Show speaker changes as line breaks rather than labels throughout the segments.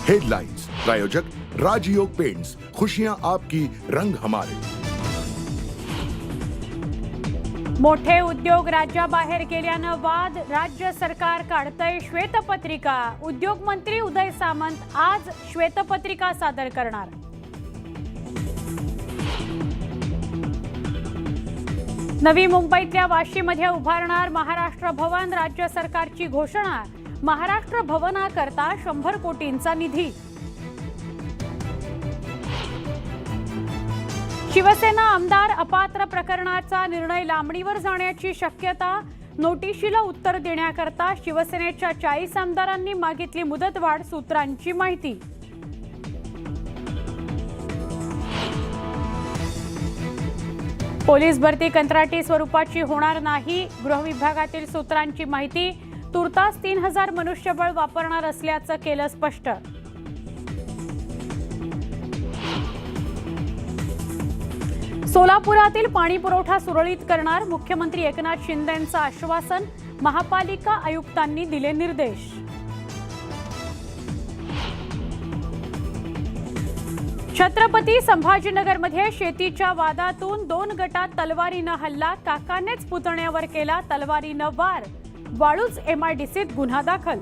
Headlines प्रायोजक राजयोग paints, खुशियां आपकी, रंग हमारे।
मोठे उद्योग राज्याबाहेर गेल्यानं वाद, राज्य सरकार काढतंय श्वेतपत्रिका। उद्योग मंत्री उदय सामंत आज श्वेतपत्रिका सादर करणार। नवी मुंबईतल्या वाशीमध्ये उभारणार महाराष्ट्र भवन, राज्य सरकारची घोषणा। महाराष्ट्र भवनाकरता 100 कोटींचा निधी। शिवसेना आमदार अपात्र प्रकरणाचा निर्णय लांबणीवर जाण्याची शक्यता। नोटिशीला उत्तर देण्याकरता शिवसेनेच्या 40 आमदारांनी मागितली मुदतवाढ, सूत्रांची माहिती। पोलीस भरती कंत्राटी स्वरूपाची होणार नाही, गृह विभागातील सूत्रांची माहिती। तुर्तास 3000 मनुष्यबळ वापरणार असल्याचं केलं स्पष्ट। सोलापुरातील पाणी पुरवठा सुरळीत करणार, मुख्यमंत्री एकनाथ शिंदेंचं आश्वासन। महापालिका आयुक्तांनी दिले निर्देश। छत्रपती संभाजीनगरमध्ये शेतीच्या वादातून 2 गटात तलवारीनं हल्ला, काकानेच पुतण्यावर केला तलवारीनं वार। वाळूज MIDCत गुन्हा दाखल।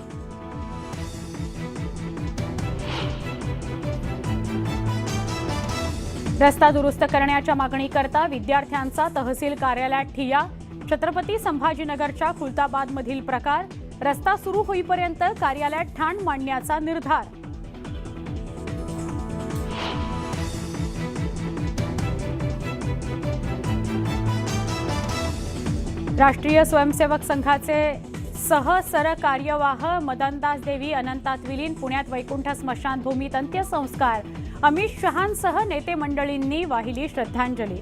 रस्ता दुरुस्त करण्याच्या मागणीकरता विद्यार्थ्यांचा तहसील कार्यालयात ठिय्या। छत्रपती संभाजीनगरच्या खुलताबादमधील प्रकार, रस्ता सुरू होईपर्यंत कार्यालयात ठाण मांडण्याचा निर्धार। राष्ट्रीय स्वयंसेवक संघाचे सहसरकार्यवाह मदनदास देवी अनंतात विलीन, पुण्यात वैकुंठ स्मशानभूमीत अंत्यसंस्कार। अमित शहांसह नेते मंडळींनी वाहिली श्रद्धांजली।